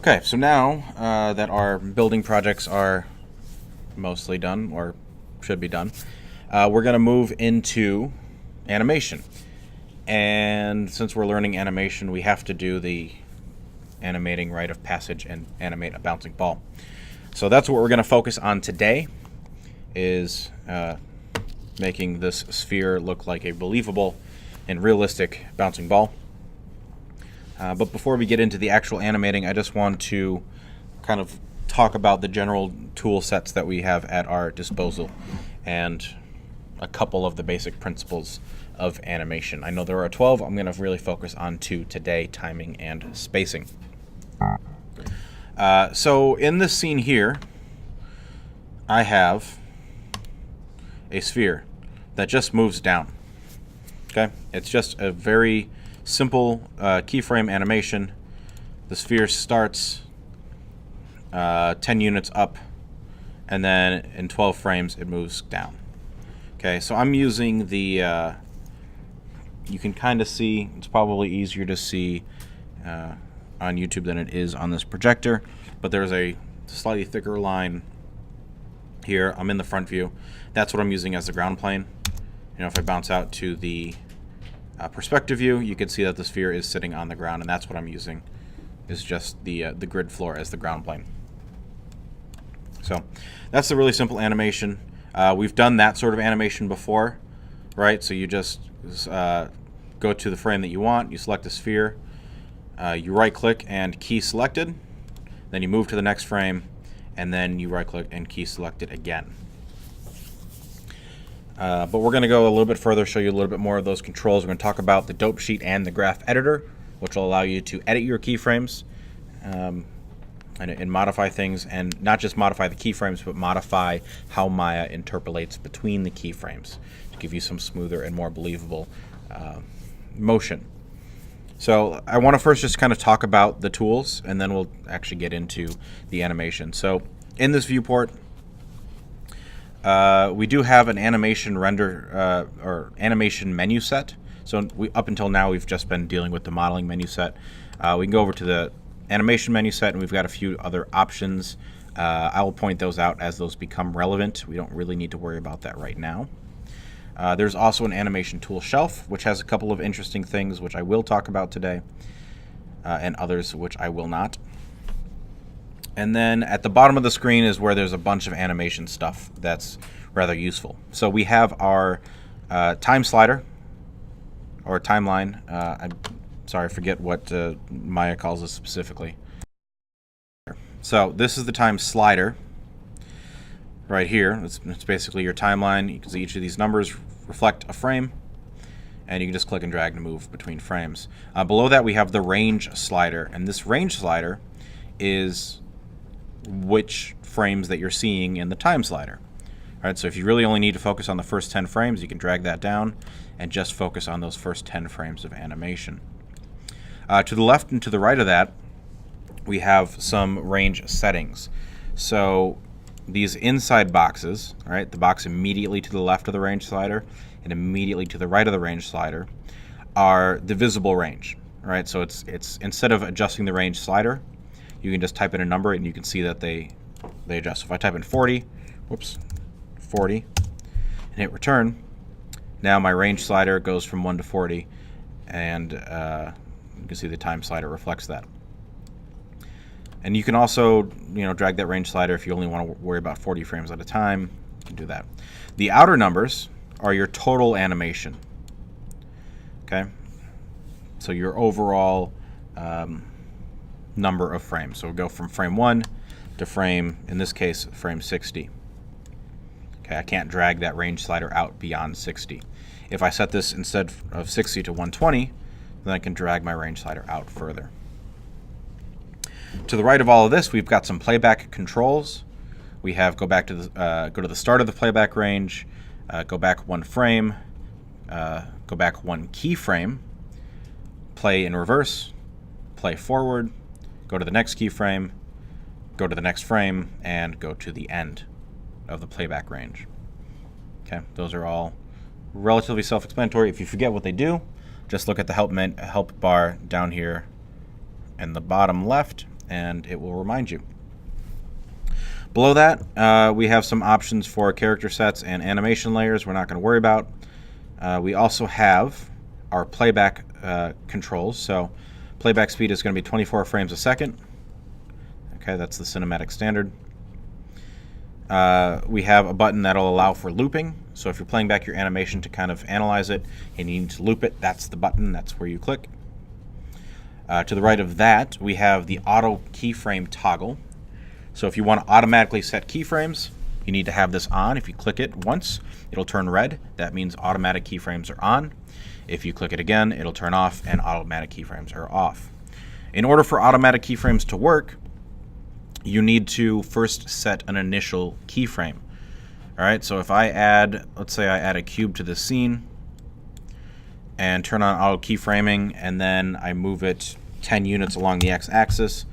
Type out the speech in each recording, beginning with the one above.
Okay, so now that our building projects are mostly done, or should be done, we're going to move into animation. And since we're learning animation, we have to do the animating rite of passage and animate a bouncing ball. So that's what we're going to focus on today, is making this sphere look like a believable and realistic bouncing ball. But before we get into the actual animating, I just want to kind of talk about the general tool sets that we have at our disposal and a couple of the basic principles of animation. I know there are 12. I'm going to really focus on 2 today, timing and spacing. So in this scene here, I have a sphere that just moves down. Okay, it's just a very simple keyframe animation. The sphere starts 10 units up, and then in 12 frames it moves down. Okay, so I'm using the, you can kind of see, it's probably easier to see on YouTube than it is on this projector, but there's a slightly thicker line here. I'm in the front view. That's what I'm using as the ground plane. You know, if I bounce out to the perspective view, you can see that the sphere is sitting on the ground, and that's what I'm using, is just the grid floor as the ground plane. So that's a really simple animation. We've done that sort of animation before, right? So you just go to the frame that you want, you select the sphere, you right click and key selected, then you move to the next frame, and then you right click and key selected again. But we're going to go a little bit further, show you a little bit more of those controls. We're going to talk about the dope sheet and the graph editor, which will allow you to edit your keyframes and modify things, and not just modify the keyframes, but modify how Maya interpolates between the keyframes to give you some smoother and more believable motion. So I want to first just kind of talk about the tools, and then we'll actually get into the animation. So in this viewport, we do have an animation render or animation menu set. So up until now, we've just been dealing with the modeling menu set. We can go over to the animation menu set, and we've got a few other options. I will point those out as those become relevant. We don't really need to worry about that right now. There's also an animation tool shelf, which has a couple of interesting things which I will talk about today, and others which I will not. And then at the bottom of the screen is where there's a bunch of animation stuff that's rather useful. So we have our time slider, or timeline. I'm sorry, I forget what Maya calls this specifically. So this is the time slider right here. It's basically your timeline. You can see each of these numbers reflect a frame, and you can just click and drag to move between frames. Below that we have the range slider, and this range slider is which frames that you're seeing in the time slider. All right, so if you really only need to focus on the first 10 frames, you can drag that down and just focus on those first 10 frames of animation. To the left and to the right of that, we have some range settings. So these inside boxes, all right, the box immediately to the left of the range slider and immediately to the right of the range slider, are the visible range. All right, so it's instead of adjusting the range slider, you can just type in a number and you can see that they adjust. So if I type in 40, 40, and hit return, now my range slider goes from 1 to 40, and you can see the time slider reflects that. And you can also, drag that range slider if you only want to worry about 40 frames at a time. You can do that. The outer numbers are your total animation. Okay, so your overall number of frames. So we'll go from frame 1 to frame, in this case, frame 60. Okay, I can't drag that range slider out beyond 60. If I set this instead of 60 to 120, then I can drag my range slider out further. To the right of all of this, we've got some playback controls. We have go to the start of the playback range, go back 1 frame, go back 1 keyframe, play in reverse, play forward, go to the next keyframe, go to the next frame, and go to the end of the playback range. Okay, those are all relatively self-explanatory. If you forget what they do, just look at the help bar down here in the bottom left, and it will remind you. Below that, we have some options for character sets and animation layers we're not going to worry about. We also have our playback controls. So playback speed is going to be 24 frames a second. Okay, that's the cinematic standard. We have a button that'll allow for looping. So if you're playing back your animation to kind of analyze it and you need to loop it, that's the button. That's where you click. To the right of that, we have the auto keyframe toggle. So if you want to automatically set keyframes, you need to have this on. If you click it once, it'll turn red. That means automatic keyframes are on. If you click it again, it'll turn off and automatic keyframes are off. In order for automatic keyframes to work, you need to first set an initial keyframe. All right, so if I add, let's say I add a cube to this scene and turn on auto keyframing, and then I move it 10 units along the x-axis,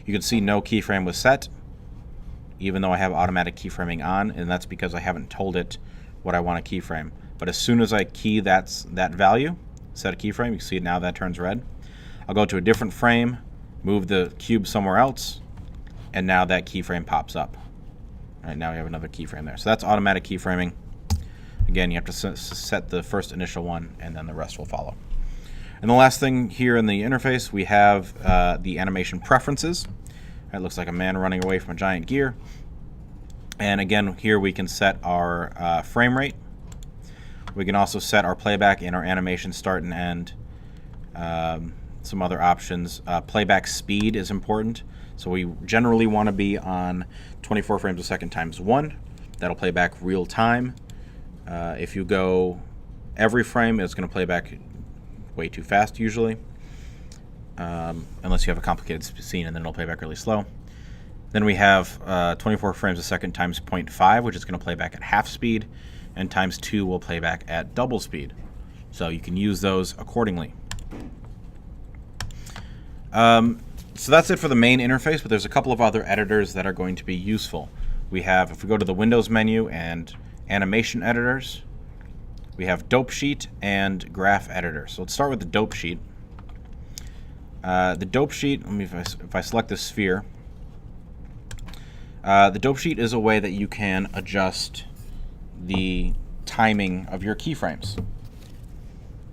you can see no keyframe was set, even though I have automatic keyframing on, and that's because I haven't told it what I want to keyframe. But as soon as I key that value, set a keyframe, you can see now that turns red. I'll go to a different frame, move the cube somewhere else, and now that keyframe pops up. All right, now we have another keyframe there. So that's automatic keyframing. Again, you have to set the first initial one, and then the rest will follow. And the last thing here in the interface, we have the animation preferences. It looks like a man running away from a giant gear. And again, here we can set our frame rate. We can also set our playback and our animation start and end. Some other options. Playback speed is important. So we generally want to be on 24 frames a second times 1. That'll play back real time. If you go every frame, it's going to play back way too fast usually. Unless you have a complicated scene, and then it'll play back really slow. Then we have 24 frames a second times 0.5, which is going to play back at half speed, and times 2 will play back at double speed. So you can use those accordingly. So that's it for the main interface, but there's a couple of other editors that are going to be useful. We have, if we go to the Windows menu and animation editors, we have Dope Sheet and Graph Editor. So let's start with the Dope Sheet. The Dope Sheet, if I select this sphere, the Dope Sheet is a way that you can adjust the timing of your keyframes.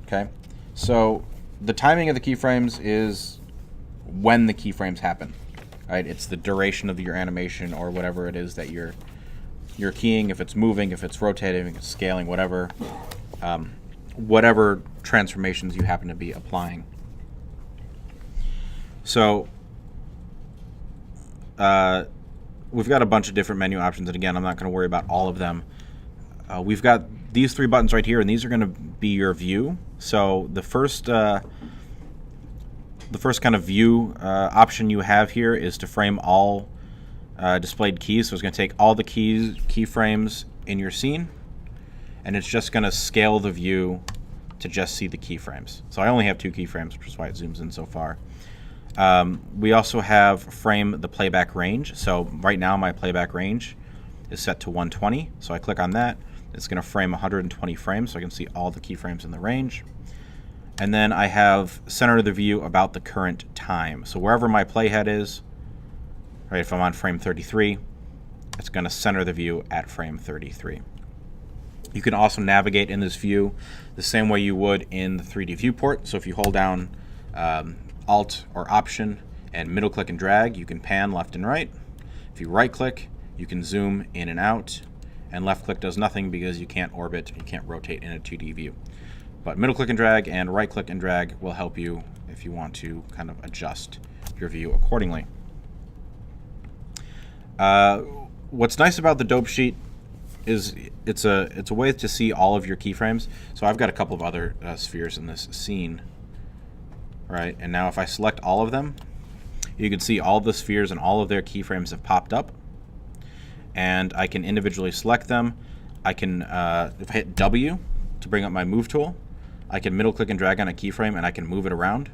Okay, so the timing of the keyframes is when the keyframes happen. Right, it's the duration of your animation or whatever it is that you're keying. If it's moving, if it's rotating, if it's scaling, whatever transformations you happen to be applying. So we've got a bunch of different menu options, and again, I'm not going to worry about all of them. We've got these 3 buttons right here, and these are going to be your view. So the first kind of view option you have here is to frame all displayed keys. So it's going to take all the keyframes in your scene, and it's just going to scale the view to just see the keyframes. So I only have 2 keyframes, which is why it zooms in so far. We also have frame the playback range. So right now my playback range is set to 120. So I click on that. It's going to frame 120 frames, so I can see all the keyframes in the range. And then I have center of the view about the current time. So wherever my playhead is, right, if I'm on frame 33, it's going to center the view at frame 33. You can also navigate in this view the same way you would in the 3D viewport. So if you hold down Alt or Option and middle click and drag, you can pan left and right. If you right click, you can zoom in and out, and left click does nothing because you can't orbit, you can't rotate in a 2D view. But middle click and drag and right click and drag will help you if you want to kind of adjust your view accordingly. What's nice about the Dope Sheet is it's a way to see all of your keyframes. So I've got a couple of other spheres in this scene, right? And now if I select all of them, you can see all the spheres and all of their keyframes have popped up. And I can individually select them. I can, if I hit W to bring up my move tool, I can middle click and drag on a keyframe and I can move it around.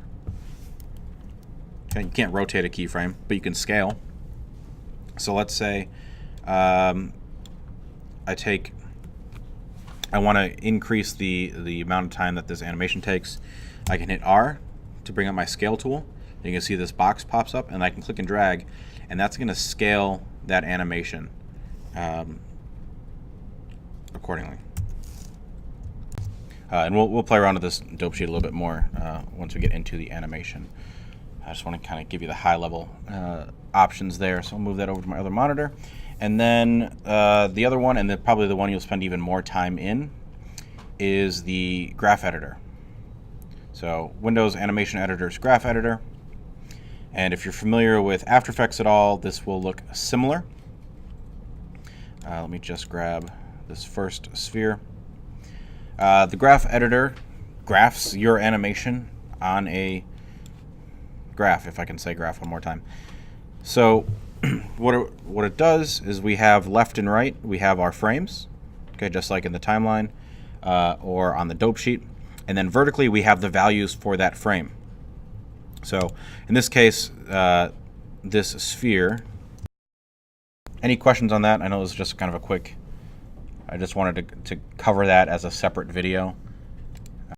Okay, you can't rotate a keyframe, but you can scale. So let's say I want to increase the amount of time that this animation takes. I can hit R to bring up my scale tool. You can see this box pops up, and I can click and drag, and that's going to scale that animation accordingly. And we'll play around with this dope sheet a little bit more once we get into the animation. I just want to kind of give you the high-level options there, so I'll move that over to my other monitor. And then the other one, and probably the one you'll spend even more time in, is the graph editor. So Windows Animation Editor's graph editor. And if you're familiar with After Effects at all, this will look similar. Let me just grab this first sphere. The graph editor graphs your animation on a graph, if I can say graph one more time. So what it does is we have left and right, we have our frames, okay, just like in the timeline or on the dope sheet. And then vertically we have the values for that frame. So in this case, this sphere. Any questions on that? I know it was just kind of a quick, I just wanted to cover that as a separate video.